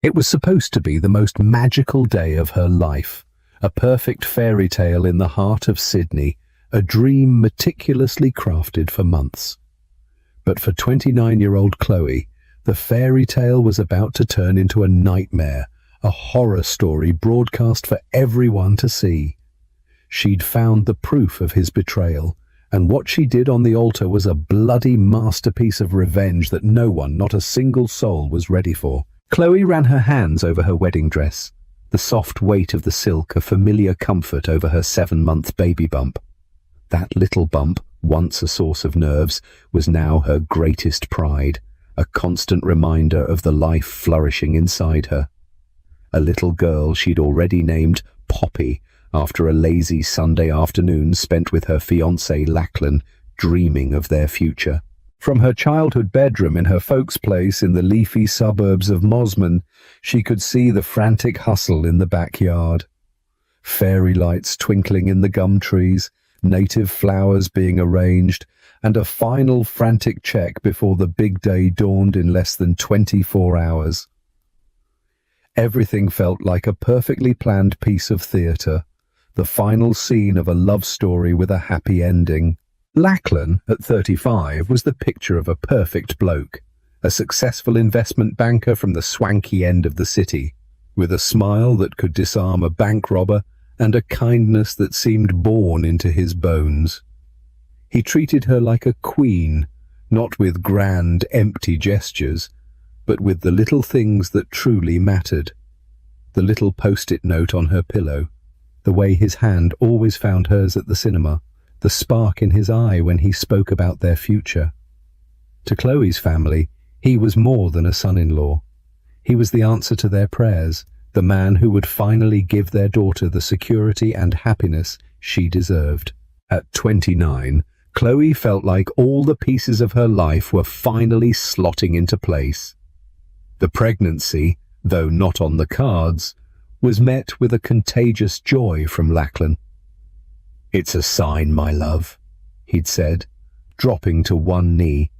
It was supposed to be the most magical day of her life, a perfect fairy tale in the heart of Sydney, a dream meticulously crafted for months. But for 29-year-old Chloe, the fairy tale was about to turn into a nightmare, a horror story broadcast for everyone to see. She'd found the proof of his betrayal, and what she did on the altar was a bloody masterpiece of revenge that no one, not a single soul, was ready for. Chloe ran her hands over her wedding dress, the soft weight of the silk a familiar comfort over her 7-month baby bump. That little bump, once a source of nerves, was now her greatest pride, a constant reminder of the life flourishing inside her. A little girl she'd already named Poppy, after a lazy Sunday afternoon spent with her fiancé Lachlan, dreaming of their future. From her childhood bedroom in her folks' place in the leafy suburbs of Mosman, she could see the frantic hustle in the backyard. Fairy lights twinkling in the gum trees, native flowers being arranged, and a final frantic check before the big day dawned in less than 24 hours. Everything felt like a perfectly planned piece of theatre, the final scene of a love story with a happy ending. Lachlan, at 35, was the picture of a perfect bloke, a successful investment banker from the swanky end of the city, with a smile that could disarm a bank robber and a kindness that seemed born into his bones. He treated her like a queen, not with grand, empty gestures, but with the little things that truly mattered. The little post-it note on her pillow, the way his hand always found hers at the cinema, the spark in his eye when he spoke about their future. To Chloe's family, he was more than a son-in-law. He was the answer to their prayers, the man who would finally give their daughter the security and happiness she deserved. At 29, Chloe felt like all the pieces of her life were finally slotting into place. The pregnancy, though not on the cards, was met with a contagious joy from Lachlan. "It's a sign, my love," he'd said, dropping to one knee.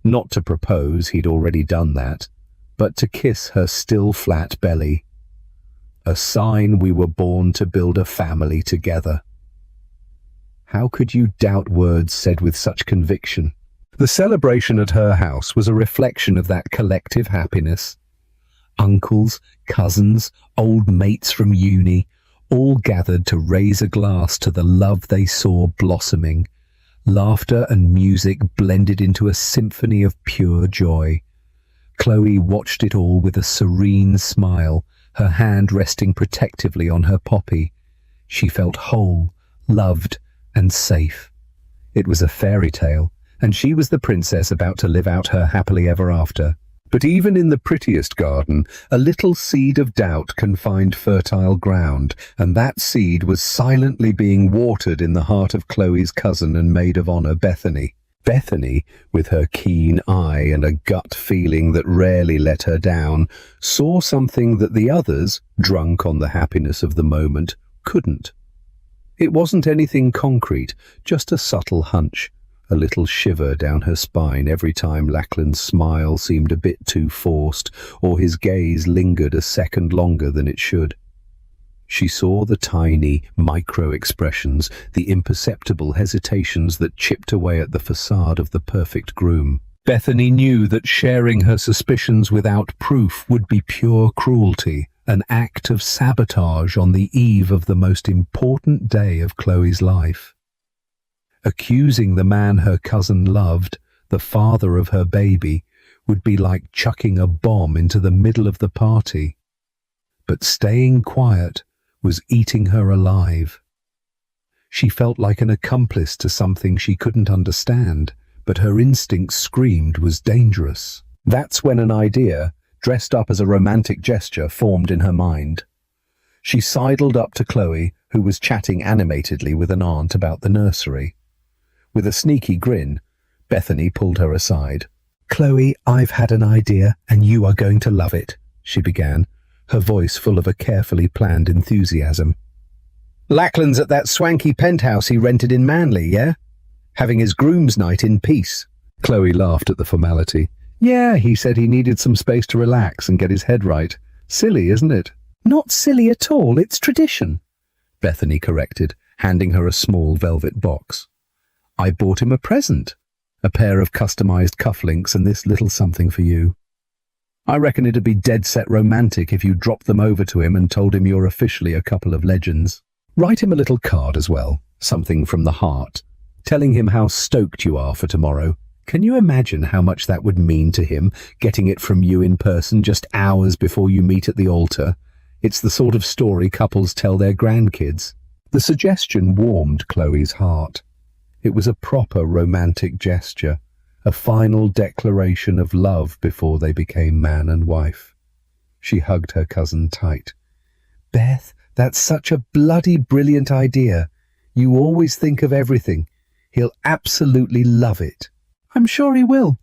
Not to propose, he'd already done that, but to kiss her still flat belly. "A sign we were born to build a family together." How could you doubt words said with such conviction? The celebration at her house was a reflection of that collective happiness. Uncles, cousins, old mates from uni, all gathered to raise a glass to the love they saw blossoming. Laughter and music blended into a symphony of pure joy. Chloe watched it all with a serene smile, her hand resting protectively on her Poppy. She felt whole, loved, and safe. It was a fairy tale, and she was the princess about to live out her happily ever after. But even in the prettiest garden, a little seed of doubt can find fertile ground, and that seed was silently being watered in the heart of Chloe's cousin and maid of honor, Bethany. Bethany, with her keen eye and a gut feeling that rarely let her down, saw something that the others, drunk on the happiness of the moment, couldn't. It wasn't anything concrete, just a subtle hunch, a little shiver down her spine every time Lachlan's smile seemed a bit too forced, or his gaze lingered a second longer than it should. She saw the tiny, micro-expressions, the imperceptible hesitations that chipped away at the facade of the perfect groom. Bethany knew that sharing her suspicions without proof would be pure cruelty, an act of sabotage on the eve of the most important day of Chloe's life. Accusing the man her cousin loved, the father of her baby, would be like chucking a bomb into the middle of the party. But staying quiet was eating her alive. She felt like an accomplice to something she couldn't understand, but her instinct screamed was dangerous. That's when an idea, dressed up as a romantic gesture, formed in her mind. She sidled up to Chloe, who was chatting animatedly with an aunt about the nursery. With a sneaky grin, Bethany pulled her aside. "Chloe, I've had an idea, and you are going to love it," she began, her voice full of a carefully planned enthusiasm. "Lachlan's at that swanky penthouse he rented in Manly, yeah? Having his groom's night in peace." Chloe laughed at the formality. "Yeah, he said he needed some space to relax and get his head right. Silly, isn't it? Not silly at all, it's tradition, Bethany corrected, handing her a small velvet box. I bought him a present, a pair of customized cufflinks and this little something for you. I reckon it'd be dead-set romantic if you dropped them over to him and told him you're officially a couple of legends. Write him a little card as well, something from the heart, telling him how stoked you are for tomorrow. Can you imagine how much that would mean to him, getting it from you in person just hours before you meet at the altar? It's the sort of story couples tell their grandkids. The suggestion warmed Chloe's heart. It was a proper romantic gesture, a final declaration of love before they became man and wife. She hugged her cousin tight. Beth, that's such a bloody brilliant idea. You always think of everything. He'll absolutely love it. I'm sure he will,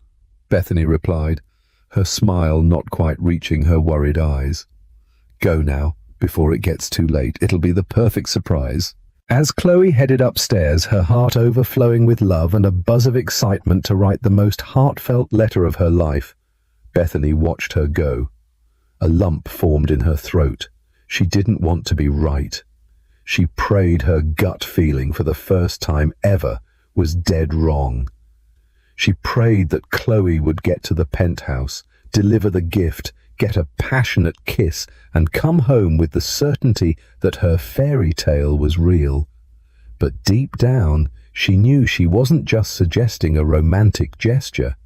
Bethany replied, her smile not quite reaching her worried eyes. Go now, before it gets too late. It'll be the perfect surprise. As Chloe headed upstairs, her heart overflowing with love and a buzz of excitement to write the most heartfelt letter of her life, Bethany watched her go. A lump formed in her throat. She didn't want to be right. She prayed her gut feeling for the first time ever was dead wrong. She prayed that Chloe would get to the penthouse, deliver the gift, get a passionate kiss, and come home with the certainty that her fairy tale was real. But deep down, she knew she wasn't just suggesting a romantic gesture.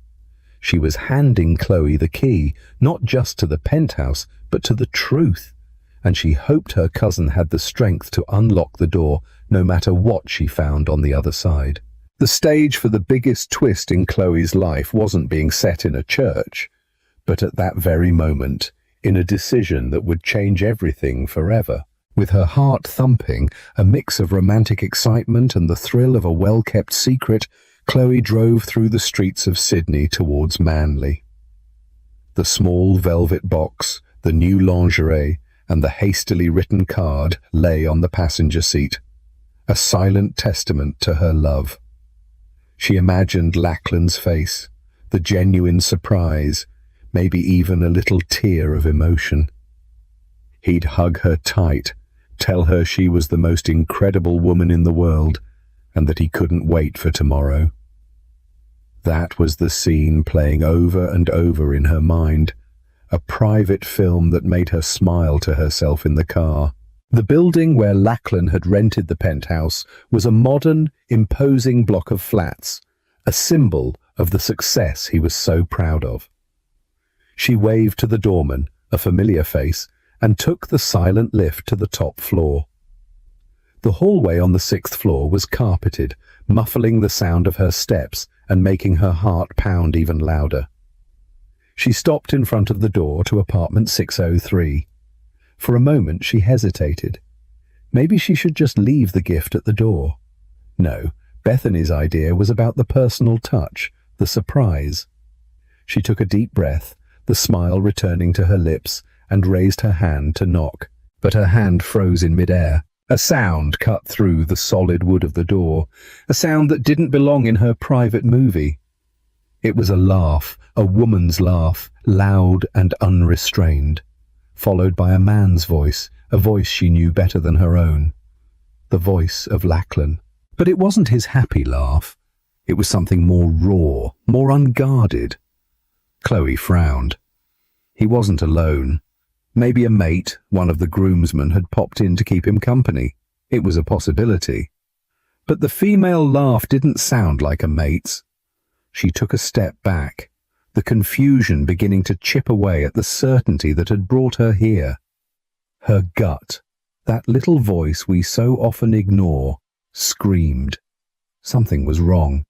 She was handing Chloe the key, not just to the penthouse, but to the truth, and she hoped her cousin had the strength to unlock the door, no matter what she found on the other side. The stage for the biggest twist in Chloe's life wasn't being set in a church, but at that very moment, in a decision that would change everything forever. With her heart thumping, a mix of romantic excitement and the thrill of a well-kept secret, Chloe drove through the streets of Sydney towards Manly. The small velvet box, the new lingerie, and the hastily written card lay on the passenger seat, a silent testament to her love. She imagined Lachlan's face, the genuine surprise, maybe even a little tear of emotion. He'd hug her tight, tell her she was the most incredible woman in the world, and that he couldn't wait for tomorrow. That was the scene playing over and over in her mind, a private film that made her smile to herself in the car. The building where Lachlan had rented the penthouse was a modern, imposing block of flats, a symbol of the success he was so proud of. She waved to the doorman, a familiar face, and took the silent lift to the top floor. The hallway on the 6th floor was carpeted, muffling the sound of her steps and making her heart pound even louder. She stopped in front of the door to apartment 603. For a moment she hesitated. Maybe she should just leave the gift at the door. No, Bethany's idea was about the personal touch, the surprise. She took a deep breath, the smile returning to her lips, and raised her hand to knock, but her hand froze in midair. A sound cut through the solid wood of the door, a sound that didn't belong in her private movie. It was a laugh, a woman's laugh, loud and unrestrained, followed by a man's voice, a voice she knew better than her own. The voice of Lachlan. But it wasn't his happy laugh. It was something more raw, more unguarded. Chloe frowned. He wasn't alone. Maybe a mate, one of the groomsmen, had popped in to keep him company. It was a possibility. But the female laugh didn't sound like a mate's. She took a step back, the confusion beginning to chip away at the certainty that had brought her here. Her gut, that little voice we so often ignore, screamed. Something was wrong.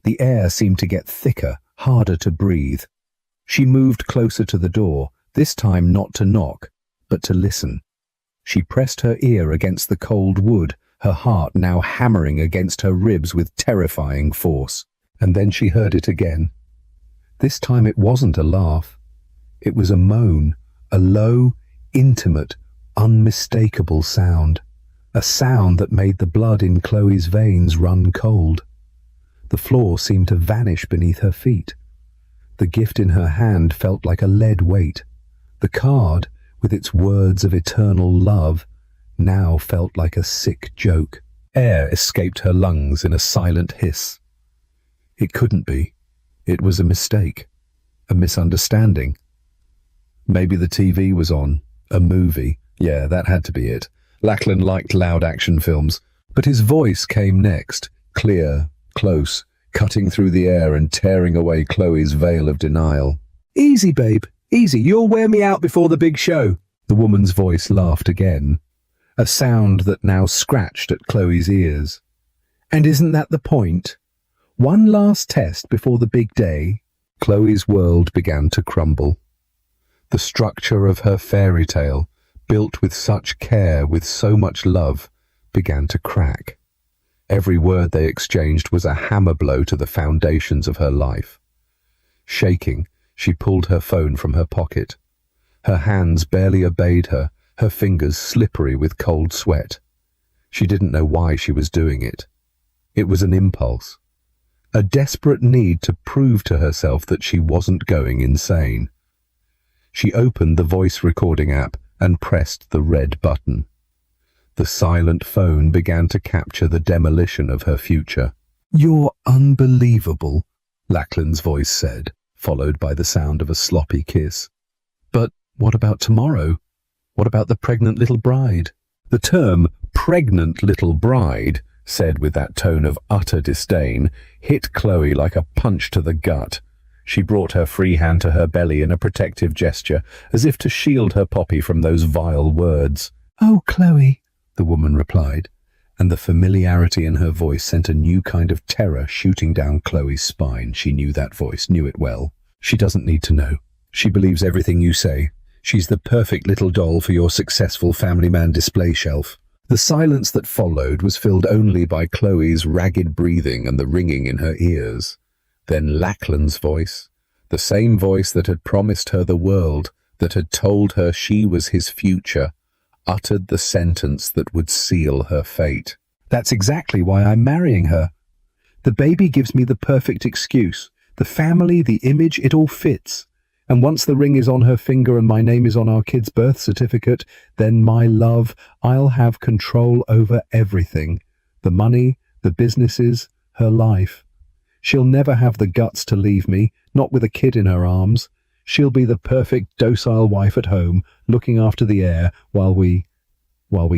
The air seemed to get thicker, harder to breathe. She moved closer to the door, this time not to knock, but to listen. She pressed her ear against the cold wood, her heart now hammering against her ribs with terrifying force. And then she heard it again. This time it wasn't a laugh. It was a moan, a low, intimate, unmistakable sound. A sound that made the blood in Chloe's veins run cold. The floor seemed to vanish beneath her feet. The gift in her hand felt like a lead weight. The card, with its words of eternal love, now felt like a sick joke. Air escaped her lungs in a silent hiss. It couldn't be. It was a mistake, a misunderstanding. Maybe the TV was on, a movie. Yeah, that had to be it. Lachlan liked loud action films, but his voice came next, clear, close, cutting through the air and tearing away Chloe's veil of denial. "Easy, babe, easy. You'll wear me out before the big show." The woman's voice laughed again, a sound that now scratched at Chloe's ears. "And isn't that the point? One last test before the big day." Chloe's world began to crumble. The structure of her fairy tale, built with such care, with so much love, began to crack. Every word they exchanged was a hammer blow to the foundations of her life. Shaking, she pulled her phone from her pocket. Her hands barely obeyed her, her fingers slippery with cold sweat. She didn't know why she was doing it. It was an impulse, a desperate need to prove to herself that she wasn't going insane. She opened the voice recording app and pressed the red button. The silent phone began to capture the demolition of her future. "You're unbelievable," Lachlan's voice said, followed by the sound of a sloppy kiss. "But what about tomorrow? What about the pregnant little bride?" The term "pregnant little bride," said with that tone of utter disdain, hit Chloe like a punch to the gut. She brought her free hand to her belly in a protective gesture, as if to shield her Poppy from those vile words. "Oh, Chloe," the woman replied, and the familiarity in her voice sent a new kind of terror shooting down Chloe's spine. She knew that voice, knew it well. "She doesn't need to know. She believes everything you say. She's the perfect little doll for your successful family man display shelf." The silence that followed was filled only by Chloe's ragged breathing and the ringing in her ears. Then Lachlan's voice, the same voice that had promised her the world, that had told her she was his future, uttered the sentence that would seal her fate. "That's exactly why I'm marrying her. The baby gives me the perfect excuse. The family, the image, it all fits. And once the ring is on her finger and my name is on our kid's birth certificate, then, my love, I'll have control over everything. The money, the businesses, her life. She'll never have the guts to leave me, not with a kid in her arms. She'll be the perfect docile wife at home, looking after the heir while we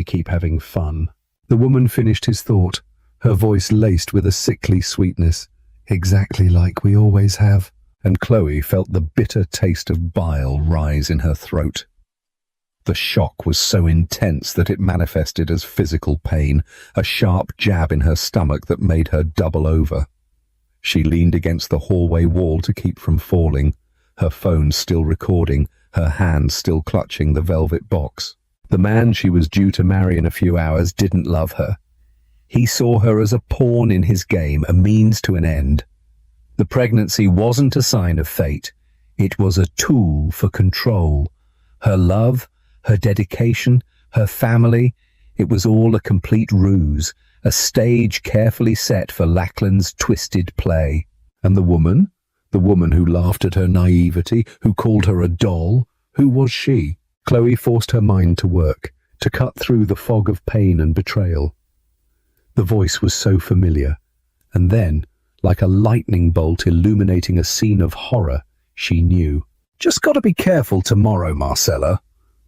keep having fun." The woman finished his thought, her voice laced with a sickly sweetness. "Exactly like we always have." And Chloe felt the bitter taste of bile rise in her throat. The shock was so intense that it manifested as physical pain, a sharp jab in her stomach that made her double over. She leaned against the hallway wall to keep from falling, her phone still recording, her hand still clutching the velvet box. The man she was due to marry in a few hours didn't love her. He saw her as a pawn in his game, a means to an end. The pregnancy wasn't a sign of fate. It was a tool for control. Her love, her dedication, her family, it was all a complete ruse, a stage carefully set for Lachlan's twisted play. And the woman who laughed at her naivety, who called her a doll, who was she? Chloe forced her mind to work, to cut through the fog of pain and betrayal. The voice was so familiar, and then, like a lightning bolt illuminating a scene of horror, she knew. "Just gotta be careful tomorrow, Marcella,"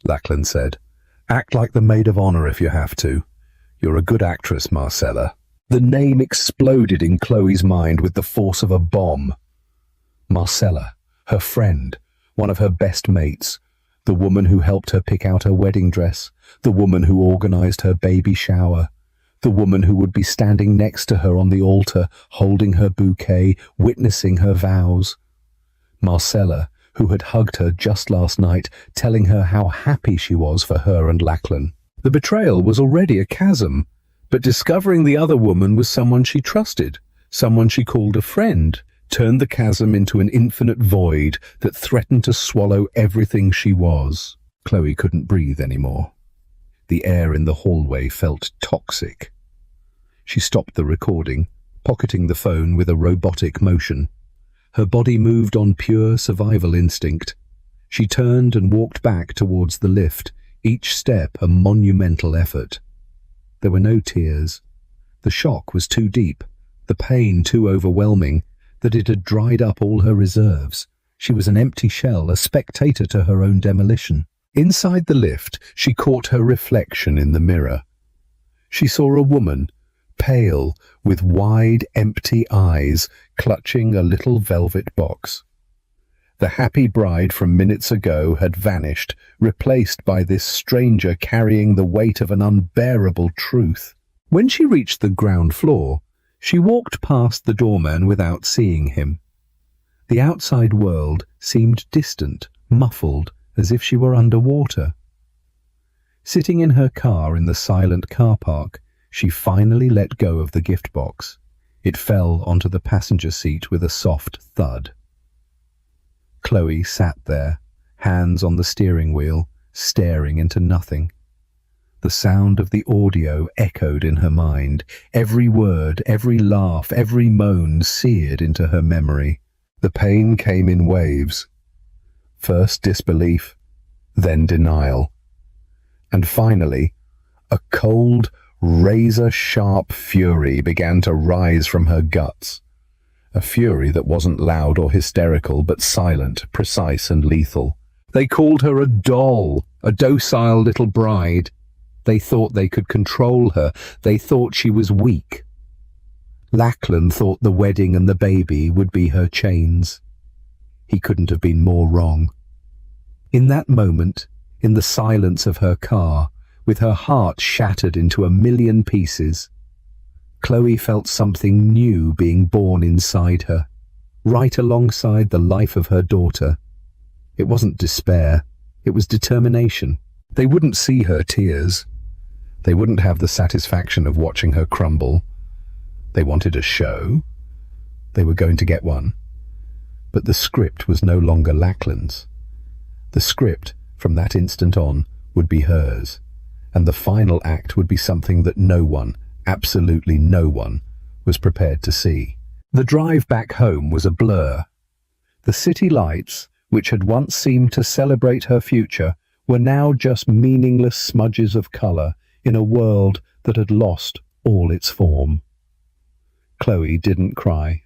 Lachlan said. "Act like the maid of honor if you have to. You're a good actress, Marcella." The name exploded in Chloe's mind with the force of a bomb. Marcella, her friend, one of her best mates, the woman who helped her pick out her wedding dress, the woman who organized her baby shower, the woman who would be standing next to her on the altar, holding her bouquet, witnessing her vows. Marcella, who had hugged her just last night, telling her how happy she was for her and Lachlan. The betrayal was already a chasm, but discovering the other woman was someone she trusted, someone she called a friend, turned the chasm into an infinite void that threatened to swallow everything she was. Chloe couldn't breathe anymore. The air in the hallway felt toxic. She stopped the recording, pocketing the phone with a robotic motion. Her body moved on pure survival instinct. She turned and walked back towards the lift, each step a monumental effort. There were no tears. The shock was too deep, the pain too overwhelming, that it had dried up all her reserves. She was an empty shell, a spectator to her own demolition. Inside the lift, she caught her reflection in the mirror. She saw a woman, pale, with wide, empty eyes, clutching a little velvet box. The happy bride from minutes ago had vanished, replaced by this stranger carrying the weight of an unbearable truth. When she reached the ground floor, she walked past the doorman without seeing him. The outside world seemed distant, muffled, as if she were underwater. Sitting in her car in the silent car park, she finally let go of the gift box. It fell onto the passenger seat with a soft thud. Chloe sat there, hands on the steering wheel, staring into nothing. The sound of the audio echoed in her mind. Every word, every laugh, every moan seared into her memory. The pain came in waves. First disbelief, then denial. And finally, a cold, razor-sharp fury began to rise from her guts. A fury that wasn't loud or hysterical, but silent, precise and lethal. They called her a doll, a docile little bride. They thought they could control her. They thought she was weak. Lachlan thought the wedding and the baby would be her chains. He couldn't have been more wrong. In that moment, in the silence of her car, with her heart shattered into a million pieces, Chloe felt something new being born inside her, right alongside the life of her daughter. It wasn't despair, it was determination. They wouldn't see her tears. They wouldn't have the satisfaction of watching her crumble. They wanted a show. They were going to get one. But the script was no longer Lachlan's. The script, from that instant on, would be hers, and the final act would be something that no one, absolutely no one, was prepared to see. The drive back home was a blur. The city lights, which had once seemed to celebrate her future, were now just meaningless smudges of colour in a world that had lost all its form. Chloe didn't cry.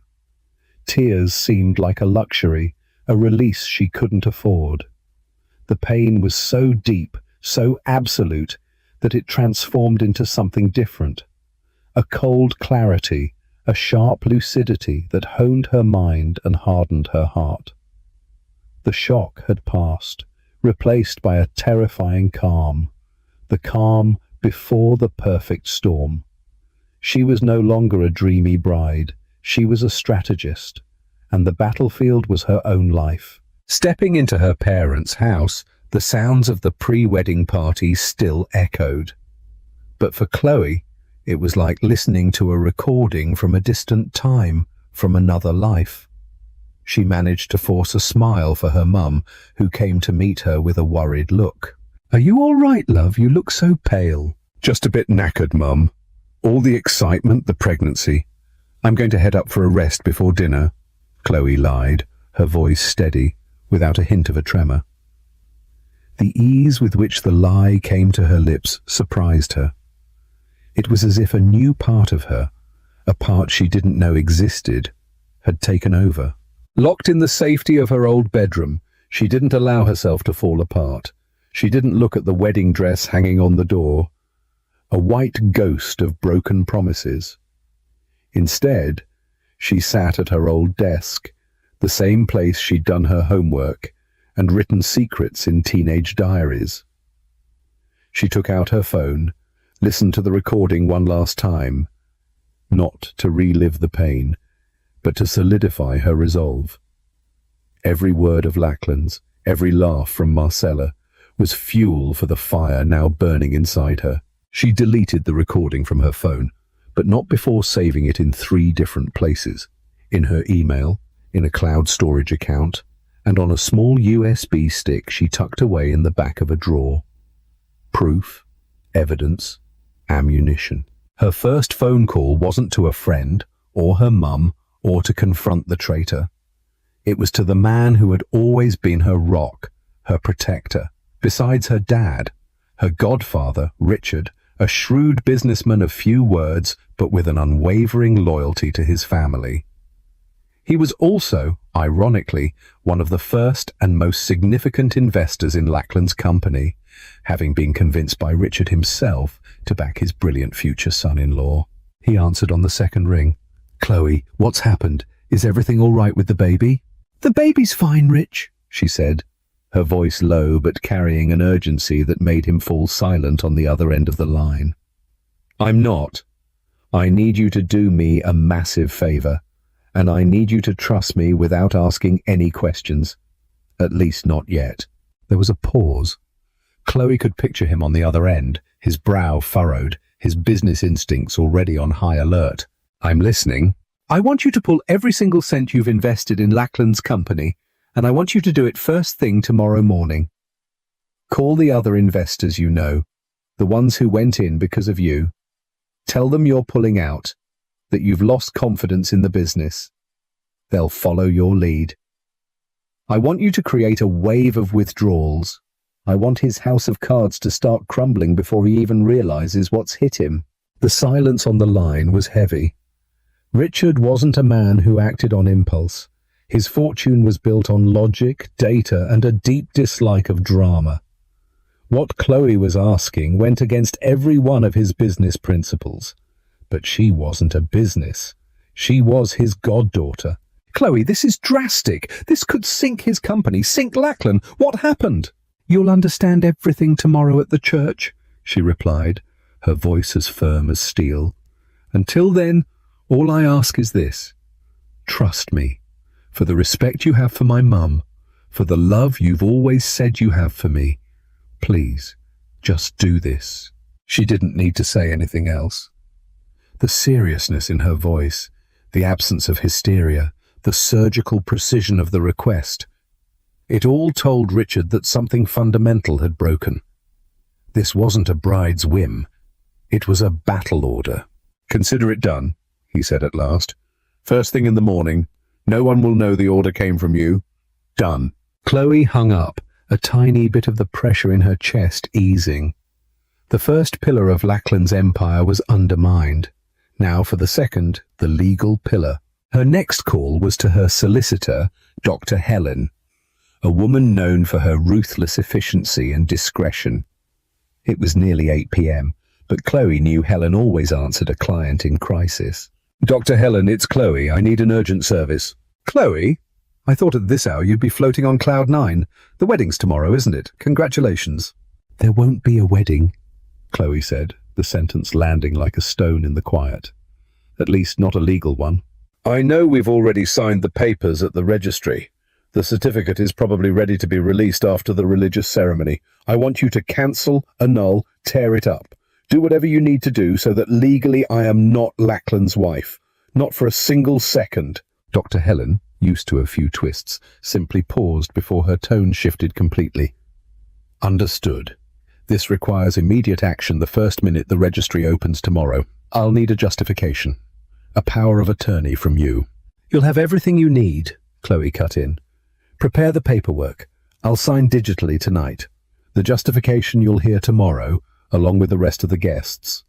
Tears seemed like a luxury, a release she couldn't afford. The pain was so deep, so absolute, that it transformed into something different. A cold clarity, a sharp lucidity that honed her mind and hardened her heart. The shock had passed, replaced by a terrifying calm, the calm before the perfect storm. She was no longer a dreamy bride, she was a strategist, and the battlefield was her own life. Stepping into her parents' house, the sounds of the pre-wedding party still echoed. But for Chloe, it was like listening to a recording from a distant time, from another life. She managed to force a smile for her mum, who came to meet her with a worried look. "Are you all right, love? You look so pale." "Just a bit knackered, Mum. All the excitement, the pregnancy. I'm going to head up for a rest before dinner," Chloe lied, her voice steady, without a hint of a tremor. The ease with which the lie came to her lips surprised her. It was as if a new part of her, a part she didn't know existed, had taken over. Locked in the safety of her old bedroom, she didn't allow herself to fall apart. She didn't look at the wedding dress hanging on the door, a white ghost of broken promises. Instead, she sat at her old desk, the same place she'd done her homework and written secrets in teenage diaries. She took out her phone, listened to the recording one last time, not to relive the pain, but to solidify her resolve. Every word of Lachlan's, every laugh from Marcella, was fuel for the fire now burning inside her. She deleted the recording from her phone, but not before saving it in 3 different places: in her email, in a cloud storage account, and on a small USB stick she tucked away in the back of a drawer. Proof, evidence, ammunition. Her first phone call wasn't to a friend, or her mum, or to confront the traitor. It was to the man who had always been her rock, her protector. Besides her dad, her godfather, Richard, a shrewd businessman of few words but with an unwavering loyalty to his family. He was also, ironically, one of the first and most significant investors in Lackland's company, having been convinced by Richard himself to back his brilliant future son-in-law. He answered on the second ring. "Chloe, what's happened? Is everything all right with the baby?" "The baby's fine, Rich," she said, her voice low but carrying an urgency that made him fall silent on the other end of the line. "I'm not. I need you to do me a massive favor, and I need you to trust me without asking any questions. At least not yet." There was a pause. Chloe could picture him on the other end, his brow furrowed, his business instincts already on high alert. "I'm listening. I want you to pull every single cent you've invested in Lackland's company, and I want you to do it first thing tomorrow morning. Call the other investors you know, the ones who went in because of you. Tell them you're pulling out, that you've lost confidence in the business. They'll follow your lead. I want you to create a wave of withdrawals. I want his house of cards to start crumbling before he even realizes what's hit him." The silence on the line was heavy. Richard wasn't a man who acted on impulse. His fortune was built on logic, data, and a deep dislike of drama. What Chloe was asking went against every one of his business principles. But she wasn't a business. She was his goddaughter. "Chloe, this is drastic. This could sink his company, sink Lackland. What happened?" "You'll understand everything tomorrow at the church," she replied, her voice as firm as steel. "Until then, all I ask is this. Trust me, for the respect you have for my mum, for the love you've always said you have for me. Please, just do this." She didn't need to say anything else. The seriousness in her voice, the absence of hysteria, the surgical precision of the request, it all told Richard that something fundamental had broken. This wasn't a bride's whim. It was a battle order. "Consider it done," he said at last. "First thing in the morning. No one will know the order came from you. Done." Chloe hung up, a tiny bit of the pressure in her chest easing. The first pillar of Lackland's empire was undermined. Now for the second, the legal pillar. Her next call was to her solicitor, Dr. Helen, a woman known for her ruthless efficiency and discretion. It was nearly 8 p.m., but Chloe knew Helen always answered a client in crisis. "Dr. Helen, it's Chloe. I need an urgent service." "Chloe? I thought at this hour you'd be floating on cloud 9. The wedding's tomorrow, isn't it? Congratulations." "There won't be a wedding," Chloe said, the sentence landing like a stone in the quiet. "At least not a legal one." "I know we've already signed the papers at the registry. The certificate is probably ready to be released after the religious ceremony. I want you to cancel, annul, tear it up. Do whatever you need to do so that legally I am not Lackland's wife. Not for a single second." Dr. Helen, used to a few twists, simply paused before her tone shifted completely. "Understood. This requires immediate action the first minute the registry opens tomorrow. I'll need a justification. A power of attorney from you." "You'll have everything you need," Chloe cut in. "Prepare the paperwork. I'll sign digitally tonight. The justification you'll hear tomorrow, along with the rest of the guests.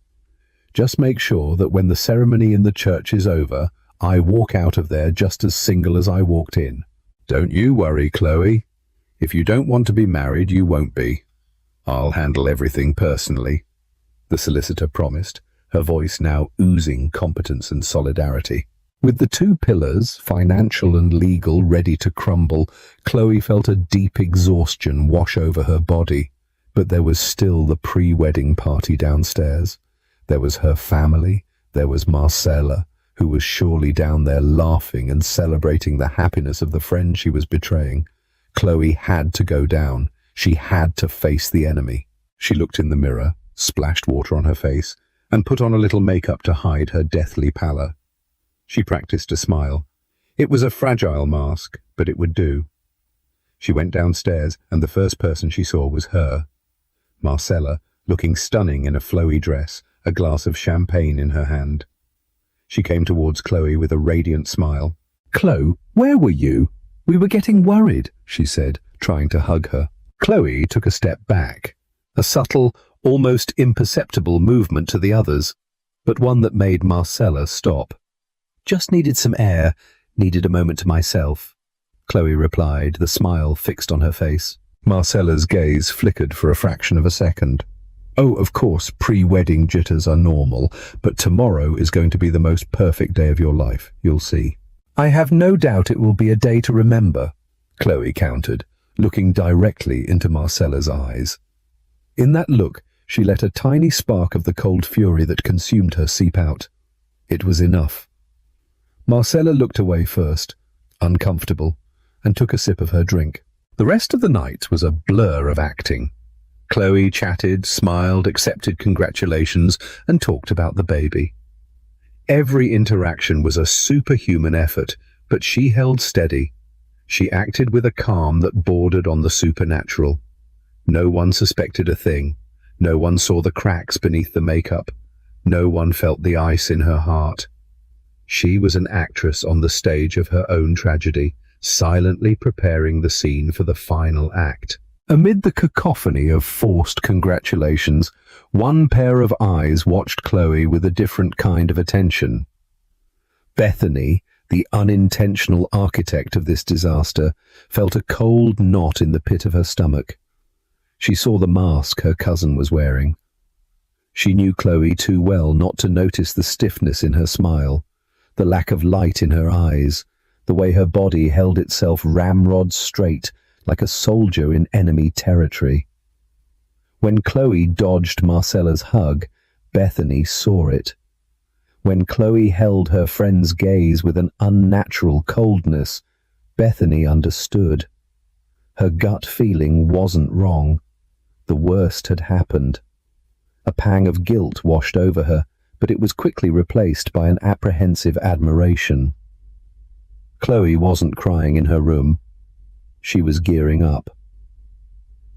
Just make sure that when the ceremony in the church is over, I walk out of there just as single as I walked in. Don't you worry, Chloe. If you don't want to be married, you won't be. I'll handle everything personally," the solicitor promised, her voice now oozing competence and solidarity. With the two pillars, financial and legal, ready to crumble, Chloe felt a deep exhaustion wash over her body. But there was still the pre-wedding party downstairs. There was her family. There was Marcella, who was surely down there laughing and celebrating the happiness of the friend she was betraying. Chloe had to go down. She had to face the enemy. She looked in the mirror, splashed water on her face, and put on a little makeup to hide her deathly pallor. She practiced a smile. It was a fragile mask, but it would do. She went downstairs, and the first person she saw was her. Marcella, looking stunning in a flowy dress, a glass of champagne in her hand. She came towards Chloe with a radiant smile. "Chloe, where were you? We were getting worried," she said, trying to hug her. Chloe took a step back, a subtle, almost imperceptible movement to the others, but one that made Marcella stop. "Just needed some air, needed a moment to myself," Chloe replied, the smile fixed on her face. Marcella's gaze flickered for a fraction of a second. "Oh, of course, pre-wedding jitters are normal, but tomorrow is going to be the most perfect day of your life, you'll see." "I have no doubt it will be a day to remember," Chloe countered, looking directly into Marcella's eyes. In that look, she let a tiny spark of the cold fury that consumed her seep out. It was enough. Marcella looked away first, uncomfortable, and took a sip of her drink. The rest of the night was a blur of acting. Chloe chatted, smiled, accepted congratulations, and talked about the baby. Every interaction was a superhuman effort, but she held steady. She acted with a calm that bordered on the supernatural. No one suspected a thing. No one saw the cracks beneath the makeup. No one felt the ice in her heart. She was an actress on the stage of her own tragedy, silently preparing the scene for the final act. Amid the cacophony of forced congratulations, one pair of eyes watched Chloe with a different kind of attention. Bethany, the unintentional architect of this disaster, felt a cold knot in the pit of her stomach. She saw the mask her cousin was wearing. She knew Chloe too well not to notice the stiffness in her smile, the lack of light in her eyes, the way her body held itself ramrod straight like a soldier in enemy territory. When Chloe dodged Marcella's hug, Bethany saw it. When Chloe held her friend's gaze with an unnatural coldness, Bethany understood. Her gut feeling wasn't wrong. The worst had happened. A pang of guilt washed over her, but it was quickly replaced by an apprehensive admiration. Chloe wasn't crying in her room. She was gearing up.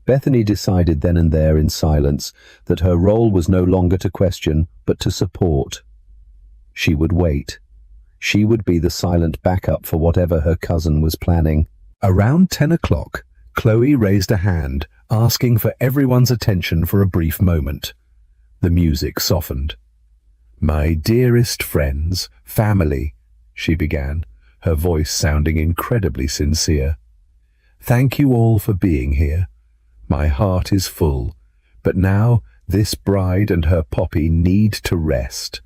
Bethany decided then and there in silence that her role was no longer to question, but to support. She would wait. She would be the silent backup for whatever her cousin was planning. Around 10 o'clock, Chloe raised a hand, asking for everyone's attention for a brief moment. The music softened. "My dearest friends, family," she began, her voice sounding incredibly sincere. "Thank you all for being here. My heart is full, but now this bride and her poppy need to rest.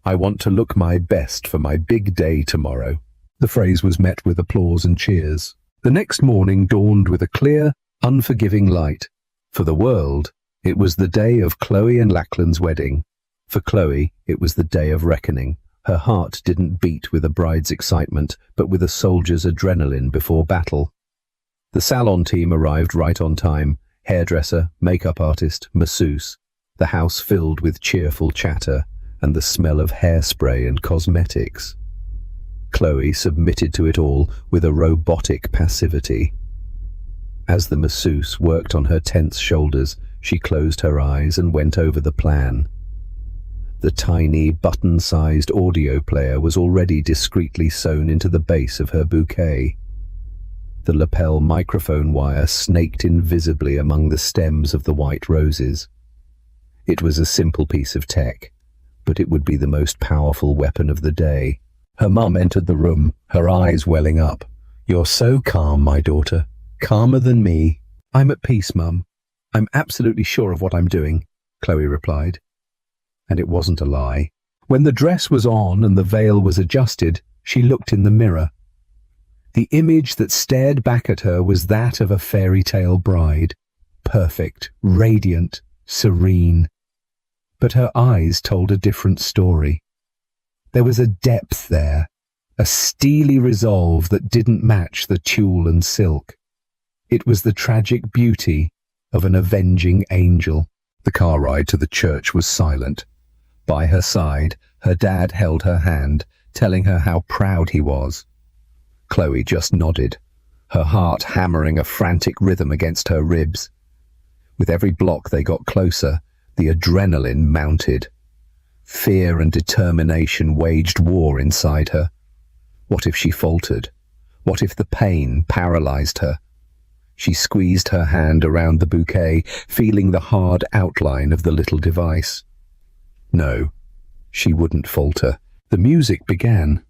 I want to look my best for my big day tomorrow." The phrase was met with applause and cheers. The next morning dawned with a clear, unforgiving light. For the world, it was the day of Chloe and Lachlan's wedding. For Chloe, it was the day of reckoning. Her heart didn't beat with a bride's excitement, but with a soldier's adrenaline before battle. The salon team arrived right on time. Hairdresser, makeup artist, masseuse. The house filled with cheerful chatter and the smell of hairspray and cosmetics. Chloe submitted to it all with a robotic passivity. As the masseuse worked on her tense shoulders, she closed her eyes and went over the plan. The tiny, button-sized audio player was already discreetly sewn into the base of her bouquet. The lapel microphone wire snaked invisibly among the stems of the white roses. It was a simple piece of tech, but it would be the most powerful weapon of the day. Her mum entered the room, her eyes welling up. "You're so calm, my daughter. Calmer than me." "I'm at peace, Mum. I'm absolutely sure of what I'm doing," Chloe replied. And it wasn't a lie. When the dress was on and the veil was adjusted, she looked in the mirror. The image that stared back at her was that of a fairy tale bride. Perfect, radiant, serene. But her eyes told a different story. There was a depth there, a steely resolve that didn't match the tulle and silk. It was the tragic beauty of an avenging angel. The car ride to the church was silent. By her side, her dad held her hand, telling her how proud he was. Chloe just nodded, her heart hammering a frantic rhythm against her ribs. With every block they got closer, the adrenaline mounted. Fear and determination waged war inside her. What if she faltered? What if the pain paralyzed her? She squeezed her hand around the bouquet, feeling the hard outline of the little device. No, she wouldn't falter. The music began.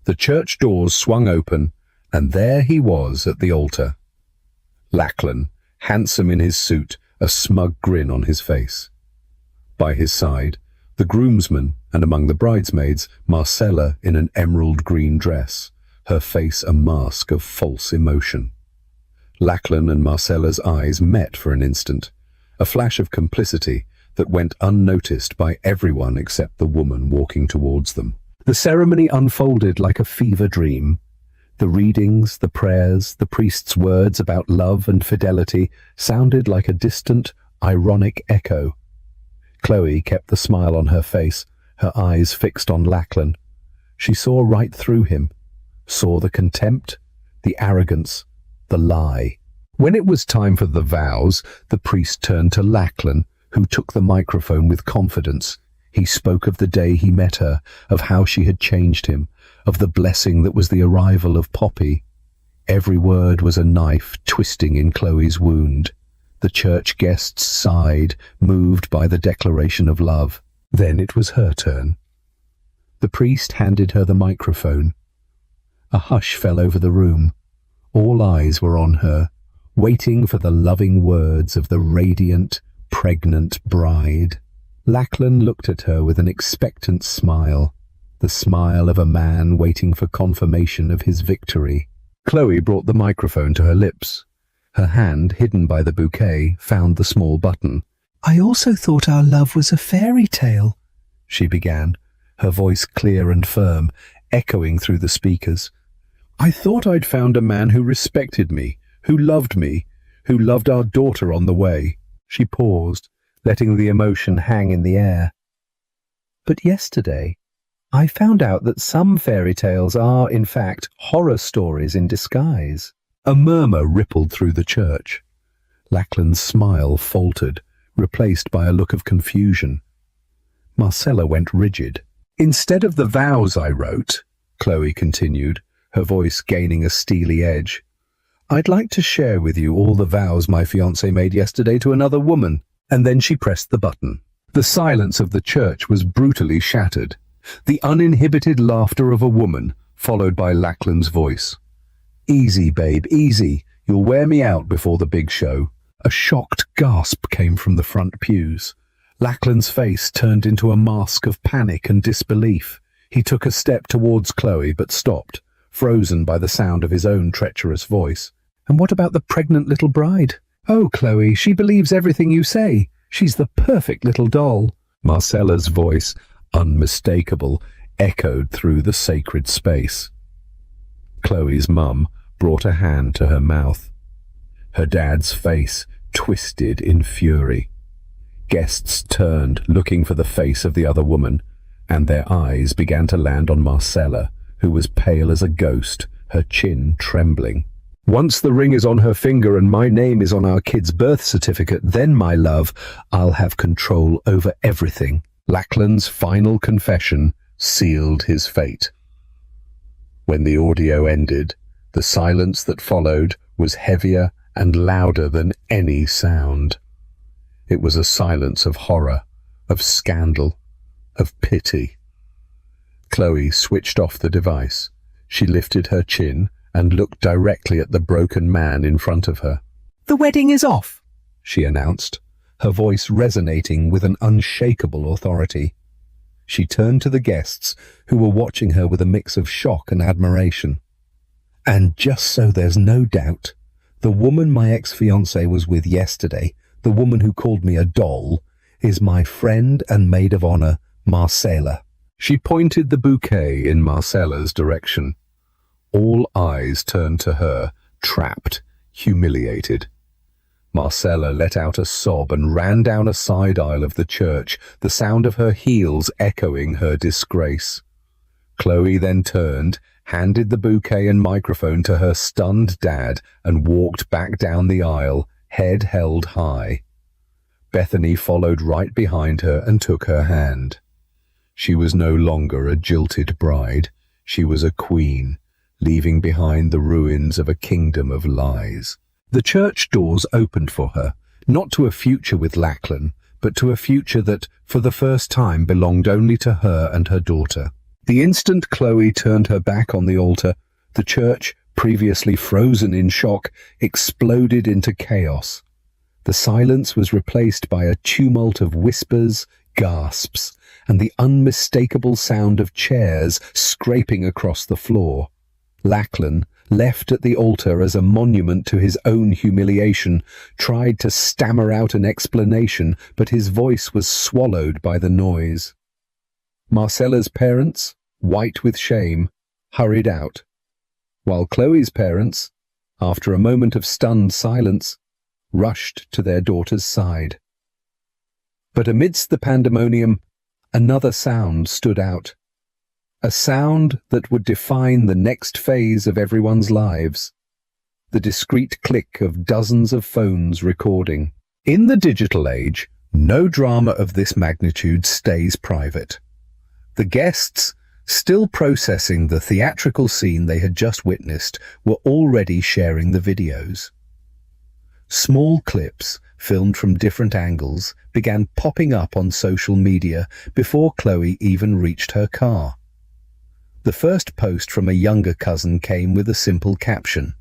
The church doors swung open, and there he was at the altar. Lachlan, handsome in his suit, a smug grin on his face. By his side, the groomsmen, and among the bridesmaids, Marcella in an emerald green dress, her face a mask of false emotion. Lachlan and Marcella's eyes met for an instant, a flash of complicity that went unnoticed by everyone except the woman walking towards them. The ceremony unfolded like a fever dream. The readings, the prayers, the priest's words about love and fidelity sounded like a distant, ironic echo. Chloe kept the smile on her face, her eyes fixed on Lachlan. She saw right through him, saw the contempt, the arrogance, the lie. When it was time for the vows, the priest turned to Lachlan, who took the microphone with confidence. He spoke of the day he met her, of how she had changed him, of the blessing that was the arrival of Poppy. Every word was a knife twisting in Chloe's wound. The church guests sighed, moved by the declaration of love. Then it was her turn. The priest handed her the microphone. A hush fell over the room. All eyes were on her, waiting for the loving words of the radiant, pregnant bride. Lachlan looked at her with an expectant smile, the smile of a man waiting for confirmation of his victory. Chloe brought the microphone to her lips. Her hand, hidden by the bouquet, found the small button. "I also thought our love was a fairy tale," she began, her voice clear and firm, echoing through the speakers. "I thought I'd found a man who respected me, who loved our daughter on the way." She paused, letting the emotion hang in the air. "But yesterday, I found out that some fairy tales are, in fact, horror stories in disguise." A murmur rippled through the church. Lachlan's smile faltered, replaced by a look of confusion. Marcella went rigid. "Instead of the vows I wrote," Chloe continued, her voice gaining a steely edge, "I'd like to share with you all the vows my fiancé made yesterday to another woman." And then she pressed the button. The silence of the church was brutally shattered. The uninhibited laughter of a woman, followed by Lachlan's voice. "Easy, babe, easy. You'll wear me out before the big show." A shocked gasp came from the front pews. Lachlan's face turned into a mask of panic and disbelief. He took a step towards Chloe but stopped, frozen by the sound of his own treacherous voice. "And what about the pregnant little bride?" "Oh, Chloe, she believes everything you say. She's the perfect little doll." Marcella's voice, unmistakable, echoed through the sacred space. Chloe's mum brought a hand to her mouth. Her dad's face twisted in fury. Guests turned, looking for the face of the other woman, and their eyes began to land on Marcella, who was pale as a ghost, her chin trembling. "Once the ring is on her finger and my name is on our kid's birth certificate, then, my love, I'll have control over everything." Lachlan's final confession sealed his fate. When the audio ended, the silence that followed was heavier and louder than any sound. It was a silence of horror, of scandal, of pity. Chloe switched off the device. She lifted her chin and looked directly at the broken man in front of her. "The wedding is off," she announced, her voice resonating with an unshakable authority. She turned to the guests, who were watching her with a mix of shock and admiration. "And just so there's no doubt, the woman my ex-fiancé was with yesterday, the woman who called me a doll, is my friend and maid of honor, Marcella." She pointed the bouquet in Marcella's direction. All eyes turned to her, trapped, humiliated. Marcella let out a sob and ran down a side aisle of the church, the sound of her heels echoing her disgrace. Chloe then turned, handed the bouquet and microphone to her stunned dad, and walked back down the aisle, head held high. Bethany followed right behind her and took her hand. She was no longer a jilted bride. She was a queen, leaving behind the ruins of a kingdom of lies. The church doors opened for her, not to a future with Lachlan, but to a future that, for the first time, belonged only to her and her daughter. The instant Chloe turned her back on the altar, the church, previously frozen in shock, exploded into chaos. The silence was replaced by a tumult of whispers, gasps, and the unmistakable sound of chairs scraping across the floor. Lachlan, left at the altar as a monument to his own humiliation, tried to stammer out an explanation, but his voice was swallowed by the noise. Marcella's parents, white with shame, hurried out, while Chloe's parents, after a moment of stunned silence, rushed to their daughter's side. But amidst the pandemonium, another sound stood out. A sound that would define the next phase of everyone's lives. The discreet click of dozens of phones recording. In the digital age, no drama of this magnitude stays private. The guests, still processing the theatrical scene they had just witnessed, were already sharing the videos. Small clips, filmed from different angles, began popping up on social media before Chloe even reached her car. The first post from a younger cousin came with a simple caption.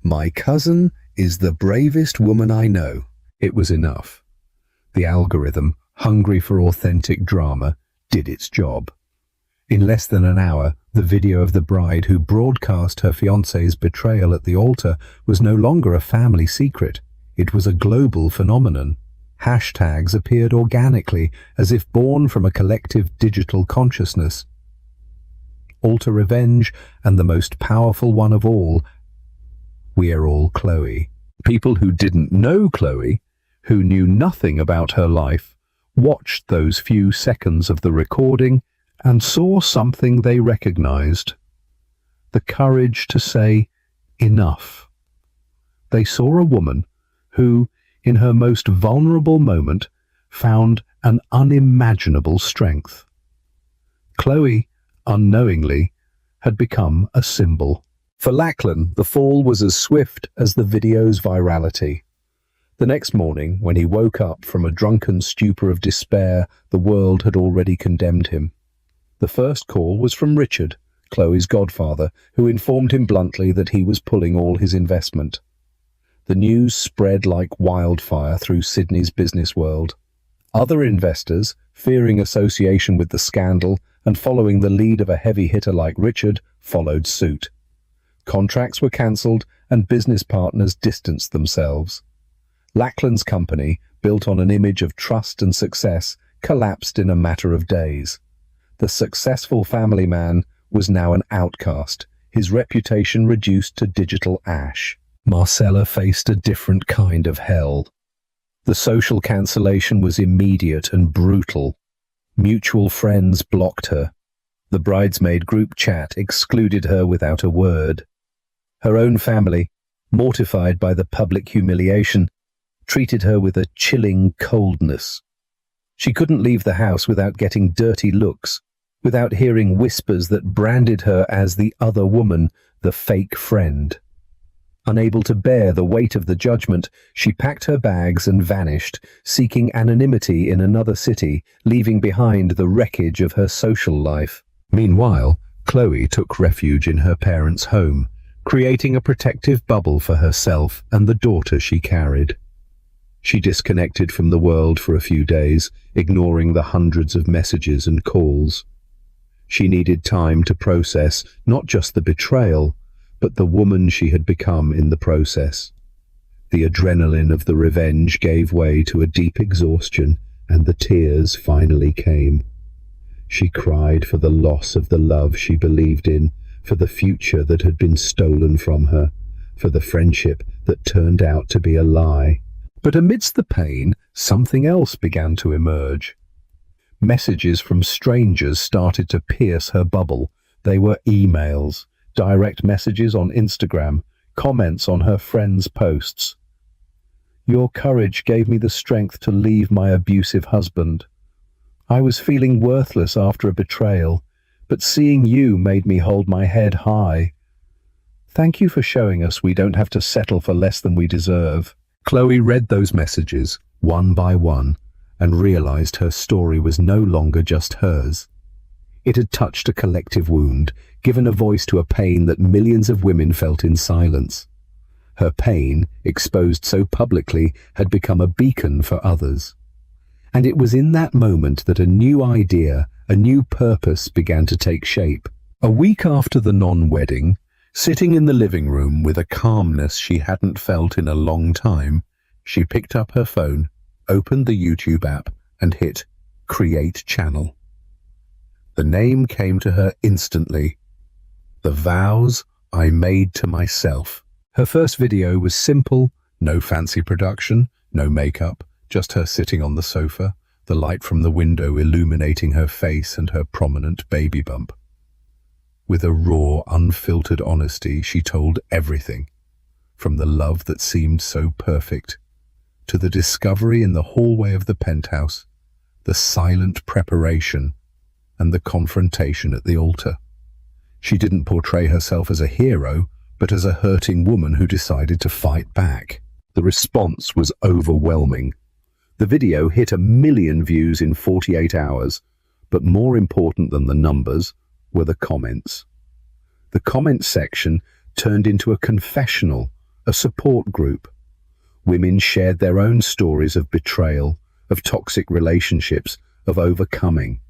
"My cousin is the bravest woman I know." It was enough. The algorithm, hungry for authentic drama, did its job. In less than an hour, the video of the bride who broadcast her fiancé's betrayal at the altar was no longer a family secret. It was a global phenomenon. Hashtags appeared organically, as if born from a collective digital consciousness. Altar revenge, and the most powerful one of all, we're all Chloe. People who didn't know Chloe, who knew nothing about her life, watched those few seconds of the recording and saw something they recognized. The courage to say, enough. They saw a woman who, in her most vulnerable moment, found an unimaginable strength. Chloe, unknowingly, had become a symbol. For Lachlan, the fall was as swift as the video's virality. The next morning, when he woke up from a drunken stupor of despair, the world had already condemned him. The first call was from Richard, Chloe's godfather, who informed him bluntly that he was pulling all his investment. The news spread like wildfire through Sydney's business world. Other investors, fearing association with the scandal and following the lead of a heavy hitter like Richard, followed suit. Contracts were cancelled and business partners distanced themselves. Lachlan's company, built on an image of trust and success, collapsed in a matter of days. The successful family man was now an outcast, his reputation reduced to digital ash. Marcella faced a different kind of hell. The social cancellation was immediate and brutal. Mutual friends blocked her. The bridesmaid group chat excluded her without a word. Her own family, mortified by the public humiliation, treated her with a chilling coldness. She couldn't leave the house without getting dirty looks, without hearing whispers that branded her as the other woman, the fake friend. Unable to bear the weight of the judgment, she packed her bags and vanished, seeking anonymity in another city, leaving behind the wreckage of her social life. Meanwhile, Chloe took refuge in her parents' home, creating a protective bubble for herself and the daughter she carried. She disconnected from the world for a few days, ignoring the hundreds of messages and calls. She needed time to process not just the betrayal, but the woman she had become in the process. The adrenaline of the revenge gave way to a deep exhaustion, and the tears finally came. She cried for the loss of the love she believed in, for the future that had been stolen from her, for the friendship that turned out to be a lie. But amidst the pain, something else began to emerge. Messages from strangers started to pierce her bubble. They were emails, direct messages on Instagram, comments on her friends' posts. "Your courage gave me the strength to leave my abusive husband. I was feeling worthless after a betrayal, but seeing you made me hold my head high. Thank you for showing us we don't have to settle for less than we deserve. Chloe read those messages, one by one, and realized her story was no longer just hers. It had touched a collective wound, given a voice to a pain that millions of women felt in silence. Her pain, exposed so publicly, had become a beacon for others. And it was in that moment that a new idea, a new purpose began to take shape. A week after the non-wedding, sitting in the living room with a calmness she hadn't felt in a long time, she picked up her phone, opened the YouTube app, and hit Create Channel. The name came to her instantly. The Vows I Made to Myself. Her first video was simple, no fancy production, no makeup, just her sitting on the sofa, the light from the window illuminating her face and her prominent baby bump. With a raw, unfiltered honesty, she told everything, from the love that seemed so perfect, to the discovery in the hallway of the penthouse, the silent preparation, and the confrontation at the altar. She didn't portray herself as a hero, but as a hurting woman who decided to fight back. The response was overwhelming. The video hit 1 million views in 48 hours, but more important than the numbers were the comments. The comment section turned into a confessional, a support group. Women shared their own stories of betrayal, of toxic relationships, of overcoming.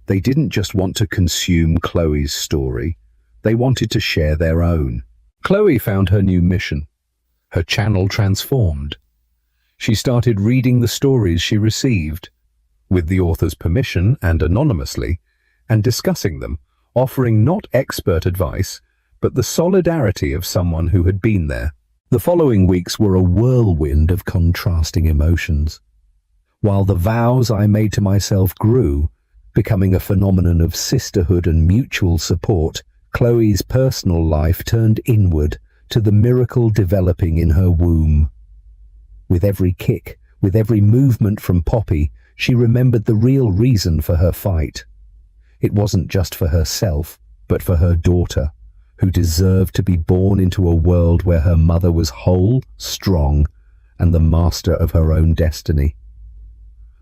They didn't just want to consume Chloe's story, they wanted to share their own. Chloe found her new mission. Her channel transformed. She started reading the stories she received, with the author's permission and anonymously, and discussing them, offering not expert advice, but the solidarity of someone who had been there. The following weeks were a whirlwind of contrasting emotions. While the vows I made to myself grew, becoming a phenomenon of sisterhood and mutual support, Chloe's personal life turned inward to the miracle developing in her womb. With every kick, with every movement from Poppy, she remembered the real reason for her fight. It wasn't just for herself, but for her daughter, who deserved to be born into a world where her mother was whole, strong, and the master of her own destiny.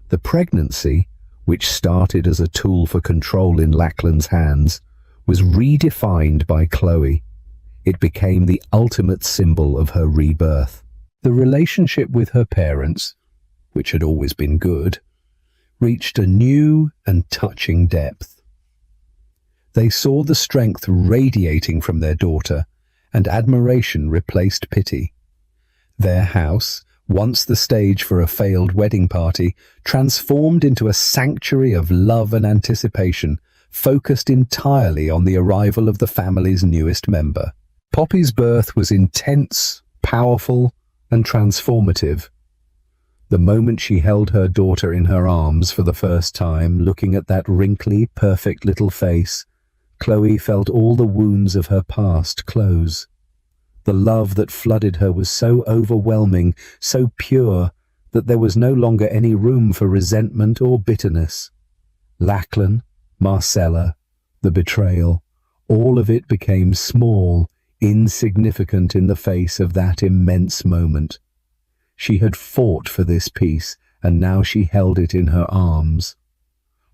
The pregnancy, which started as a tool for control in Lachlan's hands, was redefined by Chloe. It became the ultimate symbol of her rebirth. The relationship with her parents, which had always been good, reached a new and touching depth. They saw the strength radiating from their daughter, and admiration replaced pity. Their house, once the stage for a failed wedding party, transformed into a sanctuary of love and anticipation, focused entirely on the arrival of the family's newest member. Poppy's birth was intense, powerful, and transformative. The moment she held her daughter in her arms for the first time, looking at that wrinkly, perfect little face, Chloe felt all the wounds of her past close. The love that flooded her was so overwhelming, so pure, that there was no longer any room for resentment or bitterness. Lachlan, Marcella, the betrayal, all of it became small, insignificant in the face of that immense moment. She had fought for this peace, and now she held it in her arms.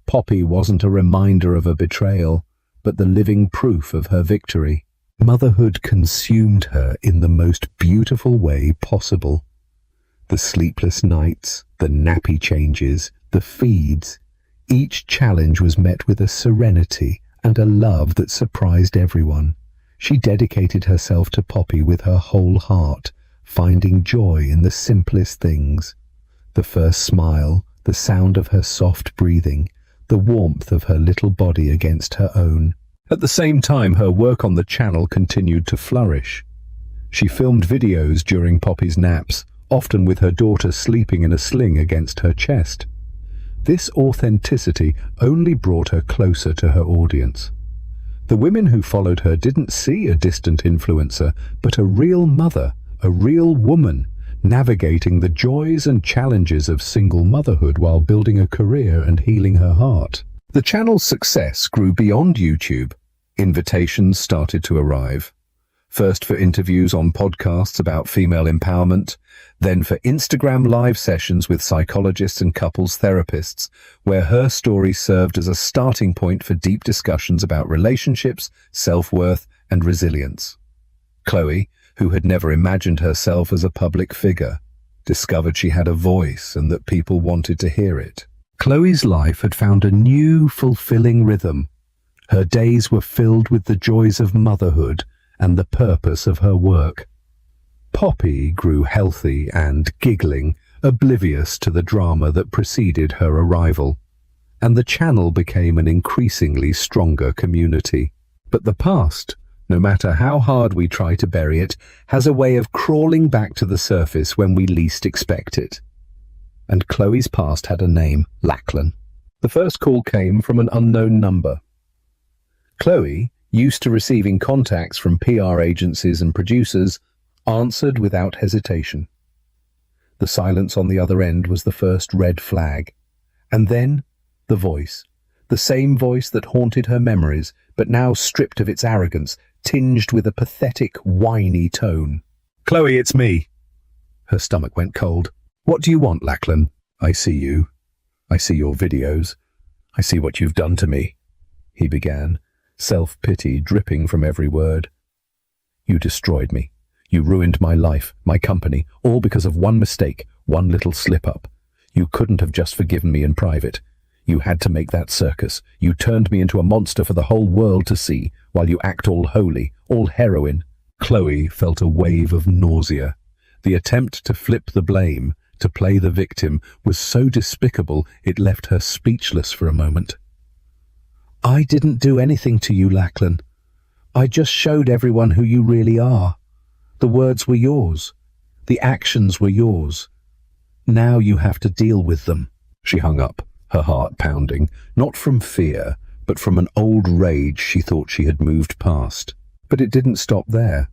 Poppy wasn't a reminder of a betrayal, but the living proof of her victory. Motherhood consumed her in the most beautiful way possible. The sleepless nights, the nappy changes, the feeds, each challenge was met with a serenity and a love that surprised everyone. She dedicated herself to Poppy with her whole heart, finding joy in the simplest things. The first smile, the sound of her soft breathing, the warmth of her little body against her own. At the same time, her work on the channel continued to flourish. She filmed videos during Poppy's naps, often with her daughter sleeping in a sling against her chest. This authenticity only brought her closer to her audience. The women who followed her didn't see a distant influencer, but a real mother, a real woman, navigating the joys and challenges of single motherhood while building a career and healing her heart. The channel's success grew beyond YouTube. Invitations started to arrive. first for interviews on podcasts about female empowerment, then for Instagram live sessions with psychologists and couples therapists, where her story served as a starting point for deep discussions about relationships, self-worth, and resilience. Chloe, who had never imagined herself as a public figure, discovered she had a voice and that people wanted to hear it. Chloe's life had found a new, fulfilling rhythm. Her days were filled with the joys of motherhood and the purpose of her work. Poppy grew healthy and giggling, oblivious to the drama that preceded her arrival, and the channel became an increasingly stronger community. But the past, no matter how hard we try to bury it, has a way of crawling back to the surface when we least expect it. And Chloe's past had a name, Lachlan. The first call came from an unknown number. Chloe, used to receiving contacts from PR agencies and producers, answered without hesitation. The silence on the other end was the first red flag. And then, the voice. The same voice that haunted her memories, but now stripped of its arrogance, tinged with a pathetic, whiny tone. "Chloe, it's me." Her stomach went cold. "What do you want, Lachlan? I see you. I see your videos. I see what you've done to me," he began, self-pity dripping from every word. "You destroyed me. You ruined my life, my company, all because of one mistake, one little slip-up. You couldn't have just forgiven me in private. You had to make that circus. You turned me into a monster for the whole world to see, while you act all holy, all heroine." Chloe felt a wave of nausea. The attempt to flip the blame, to play the victim, was so despicable it left her speechless for a moment. "I didn't do anything to you, Lachlan. I just showed everyone who you really are. The words were yours. The actions were yours. Now you have to deal with them." She hung up, her heart pounding, not from fear, but from an old rage she thought she had moved past. But it didn't stop there.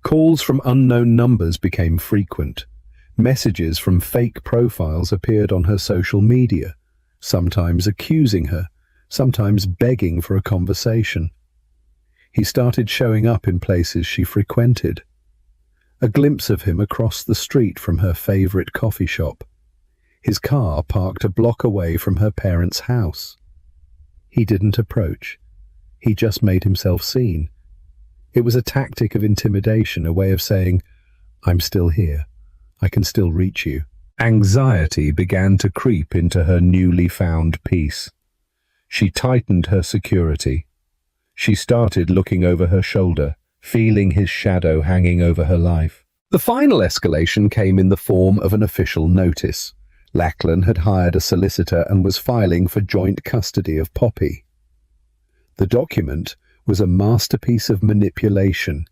Calls from unknown numbers became frequent. Messages from fake profiles appeared on her social media, sometimes accusing her, sometimes begging for a conversation. He started showing up in places she frequented. A glimpse of him across the street from her favorite coffee shop. His car parked a block away from her parents' house. He didn't approach. He just made himself seen. It was a tactic of intimidation, a way of saying, "I'm still here. I can still reach you." Anxiety began to creep into her newly found peace. She tightened her security. She started looking over her shoulder, feeling his shadow hanging over her life. The final escalation came in the form of an official notice. Lachlan had hired a solicitor and was filing for joint custody of Poppy. The document was a masterpiece of manipulation,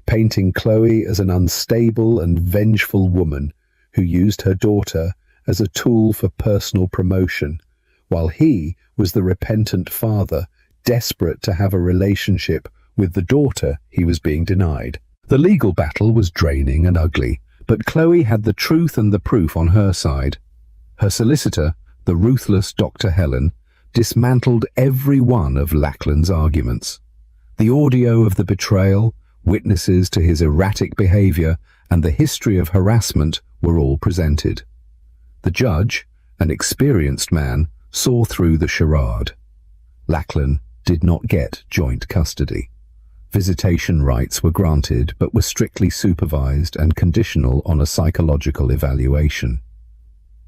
painting Chloe as an unstable and vengeful woman who used her daughter as a tool for personal promotion, while he was the repentant father, desperate to have a relationship with the daughter he was being denied. The legal battle was draining and ugly, but Chloe had the truth and the proof on her side. Her solicitor, the ruthless Dr. Helen, dismantled every one of Lachlan's arguments. The audio of the betrayal, witnesses to his erratic behavior, and the history of harassment were all presented. The judge, an experienced man, saw through the charade. Lachlan did not get joint custody. Visitation rights were granted, but were strictly supervised and conditional on a psychological evaluation.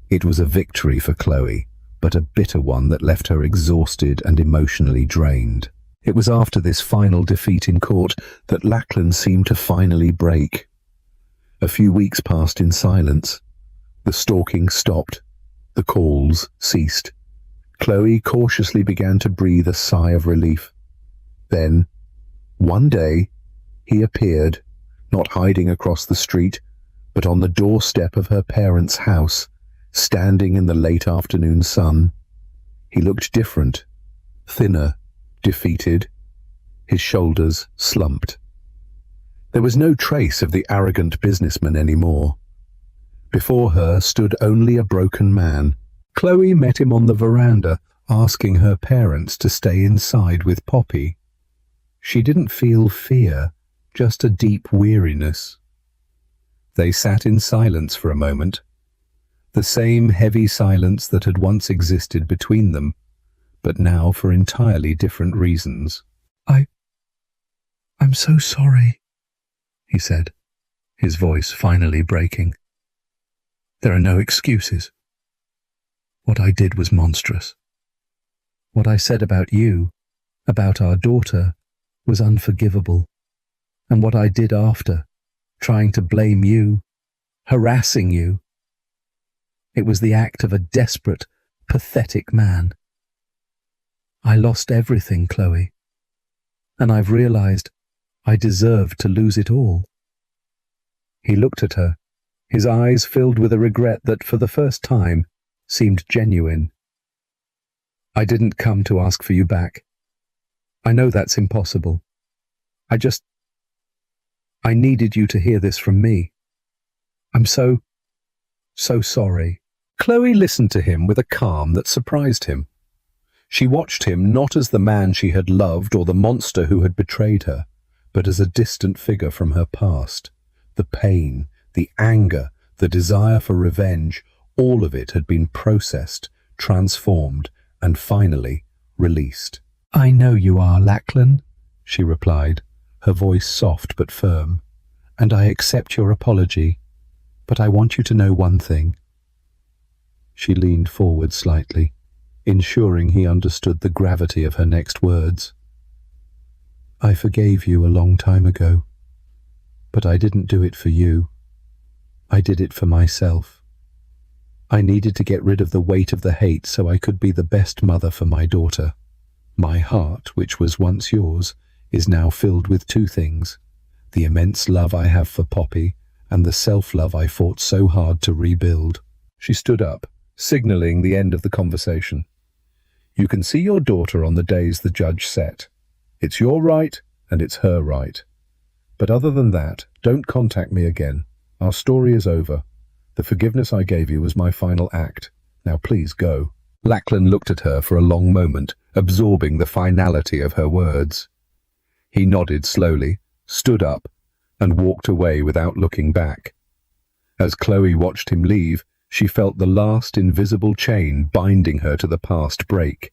It was a victory for Chloe, but a bitter one that left her exhausted and emotionally drained. It was after this final defeat in court that Lachlan seemed to finally break. A few weeks passed in silence. The stalking stopped. The calls ceased. Chloe cautiously began to breathe a sigh of relief. Then, one day, he appeared, not hiding across the street, but on the doorstep of her parents' house, standing in the late afternoon sun. He looked different, thinner, defeated, his shoulders slumped. There was no trace of the arrogant businessman anymore. Before her stood only a broken man. Chloe met him on the veranda, asking her parents to stay inside with Poppy. She didn't feel fear, just a deep weariness. They sat in silence for a moment, the same heavy silence that had once existed between them, but now for entirely different reasons. I'm so sorry, he said, his voice finally breaking. There are no excuses. What I did was monstrous. What I said about you, about our daughter, was unforgivable. And what I did after, trying to blame you, harassing you, it was the act of a desperate, pathetic man. I lost everything, Chloe, and I've realized I deserved to lose it all. He looked at her, his eyes filled with a regret that for the first time seemed genuine. I didn't come to ask for you back. I know that's impossible. I needed you to hear this from me. I'm so sorry. Chloe listened to him with a calm that surprised him. She watched him not as the man she had loved or the monster who had betrayed her, but as a distant figure from her past. The pain, the anger, the desire for revenge, all of it had been processed, transformed, and finally released. I know you are, Lachlan, she replied, her voice soft but firm, and I accept your apology, but I want you to know one thing. She leaned forward slightly, ensuring he understood the gravity of her next words. I forgave you a long time ago, but I didn't do it for you. I did it for myself. I needed to get rid of the weight of the hate so I could be the best mother for my daughter. My heart, which was once yours, is now filled with two things: the immense love I have for Poppy and the self-love I fought so hard to rebuild. She stood up, signaling the end of the conversation. You can see your daughter on the days the judge set. It's your right and it's her right. But other than that, don't contact me again. Our story is over. The forgiveness I gave you was my final act. Now please go. Lachlan looked at her for a long moment, absorbing the finality of her words. He nodded slowly, stood up, and walked away without looking back. As Chloe watched him leave, she felt the last invisible chain binding her to the past break.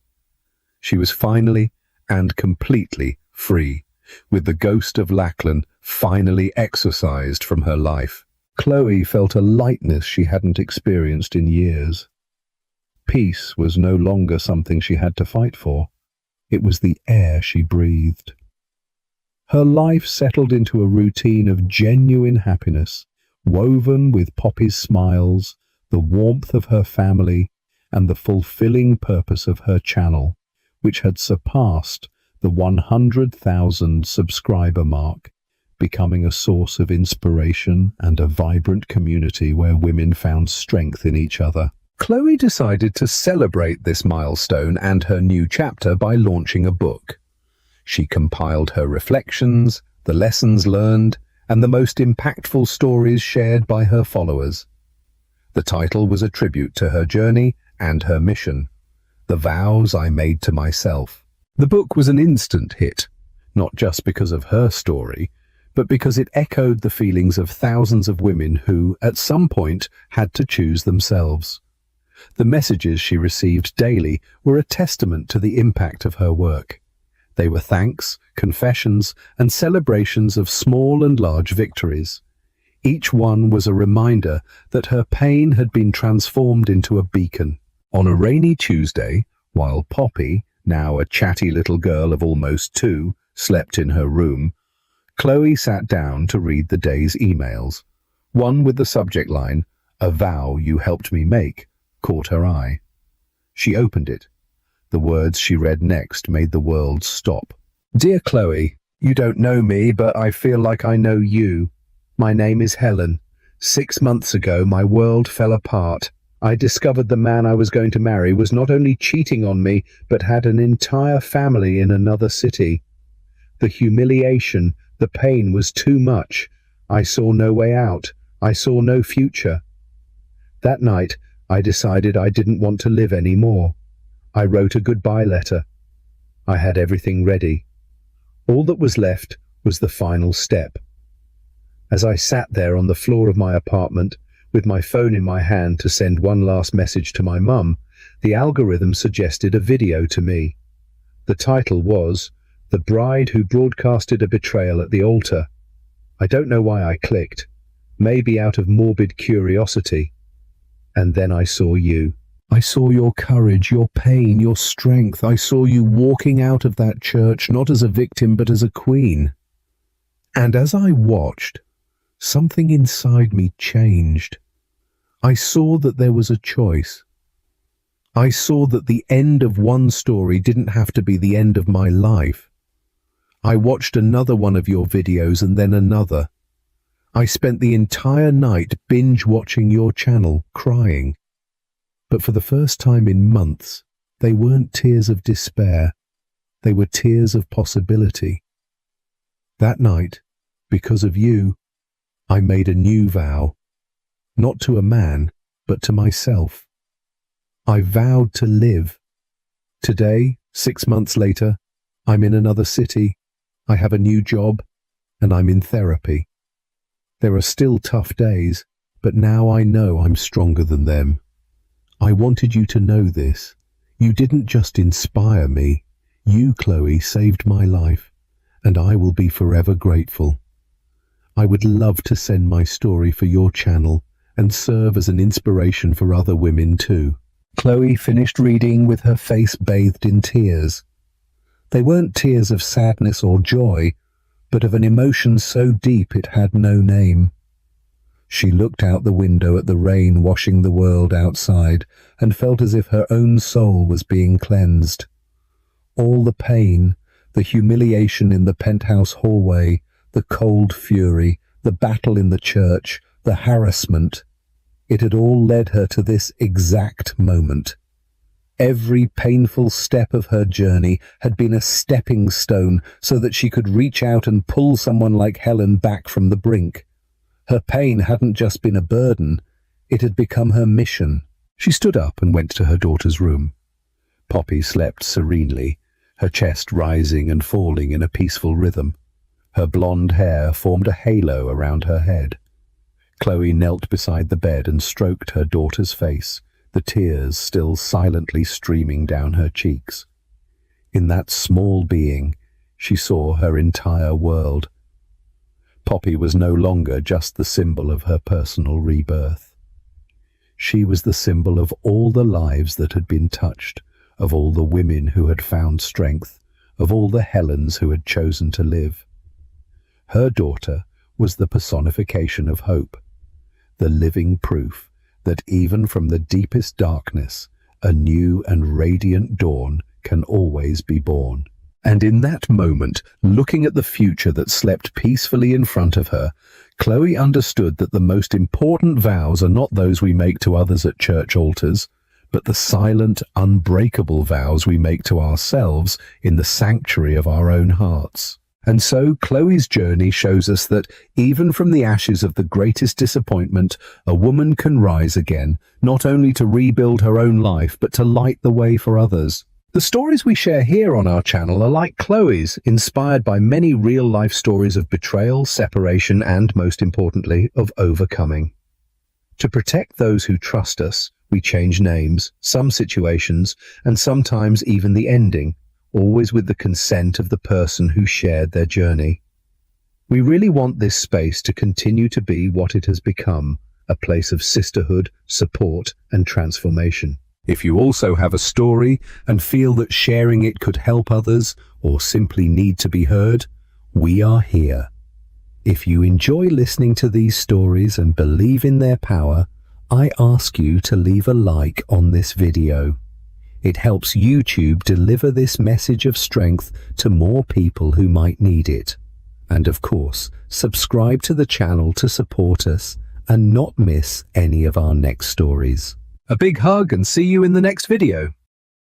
She was finally and completely free, with the ghost of Lachlan finally exorcised from her life. Chloe felt a lightness she hadn't experienced in years. Peace was no longer something she had to fight for. It was the air she breathed. Her life settled into a routine of genuine happiness, woven with Poppy's smiles, the warmth of her family, and the fulfilling purpose of her channel, which had surpassed the 100,000 subscriber mark, becoming a source of inspiration and a vibrant community where women found strength in each other. Chloe decided to celebrate this milestone and her new chapter by launching a book. She compiled her reflections, the lessons learned, and the most impactful stories shared by her followers. The title was a tribute to her journey and her mission, The Vows I Made to Myself. The book was an instant hit, not just because of her story, but because it echoed the feelings of thousands of women who, at some point, had to choose themselves. The messages she received daily were a testament to the impact of her work. They were thanks, confessions, and celebrations of small and large victories. Each one was a reminder that her pain had been transformed into a beacon. On a rainy Tuesday, while Poppy, now a chatty little girl of almost 2, slept in her room, Chloe sat down to read the day's emails. One with the subject line, "A vow you helped me make," caught her eye. She opened it. The words she read next made the world stop. Dear Chloe, you don't know me, but I feel like I know you. My name is Helen. 6 months ago, my world fell apart. I discovered the man I was going to marry was not only cheating on me, but had an entire family in another city. The humiliation, the pain was too much. I saw no way out. I saw no future. That night, I decided I didn't want to live anymore. I wrote a goodbye letter. I had everything ready. All that was left was the final step. As I sat there on the floor of my apartment, with my phone in my hand to send one last message to my mum, the algorithm suggested a video to me. The title was "The Bride Who Broadcasted a Betrayal at the Altar." I don't know why I clicked, maybe out of morbid curiosity. And then I saw you. I saw your courage, your pain, your strength. I saw you walking out of that church, not as a victim, but as a queen. And as I watched, something inside me changed. I saw that there was a choice. I saw that the end of one story didn't have to be the end of my life. I watched another one of your videos and then another. I spent the entire night binge-watching your channel, crying. But for the first time in months, they weren't tears of despair. They were tears of possibility. That night, because of you, I made a new vow. Not to a man, but to myself. I vowed to live. Today, 6 months later, I'm in another city. I have a new job, and I'm in therapy. There are still tough days, but now I know I'm stronger than them. I wanted you to know this. You didn't just inspire me. You, Chloe, saved my life, and I will be forever grateful. I would love to send my story for your channel and serve as an inspiration for other women too. Chloe finished reading with her face bathed in tears. They weren't tears of sadness or joy, but of an emotion so deep it had no name. She looked out the window at the rain washing the world outside and felt as if her own soul was being cleansed. All the pain, the humiliation in the penthouse hallway, the cold fury, the battle in the church, the harassment, it had all led her to this exact moment. Every painful step of her journey had been a stepping stone so that she could reach out and pull someone like Helen back from the brink. Her pain hadn't just been a burden, it had become her mission. She stood up and went to her daughter's room. Poppy slept serenely, her chest rising and falling in a peaceful rhythm. Her blonde hair formed a halo around her head. Chloe knelt beside the bed and stroked her daughter's face, the tears still silently streaming down her cheeks. In that small being, she saw her entire world. Poppy was no longer just the symbol of her personal rebirth. She was the symbol of all the lives that had been touched, of all the women who had found strength, of all the Helens who had chosen to live. Her daughter was the personification of hope, the living proof that even from the deepest darkness, a new and radiant dawn can always be born. And in that moment, looking at the future that slept peacefully in front of her, Chloe understood that the most important vows are not those we make to others at church altars, but the silent, unbreakable vows we make to ourselves in the sanctuary of our own hearts. And so Chloe's journey shows us that even from the ashes of the greatest disappointment, a woman can rise again, not only to rebuild her own life, but to light the way for others. The stories we share here on our channel are like Chloe's, inspired by many real-life stories of betrayal, separation, and, most importantly, of overcoming. To protect those who trust us, we change names, some situations, and sometimes even the ending, always with the consent of the person who shared their journey. We really want this space to continue to be what it has become, a place of sisterhood, support, and transformation. If you also have a story and feel that sharing it could help others or simply need to be heard, we are here. If you enjoy listening to these stories and believe in their power, I ask you to leave a like on this video. It helps YouTube deliver this message of strength to more people who might need it. And of course, subscribe to the channel to support us and not miss any of our next stories. A big hug and see you in the next video.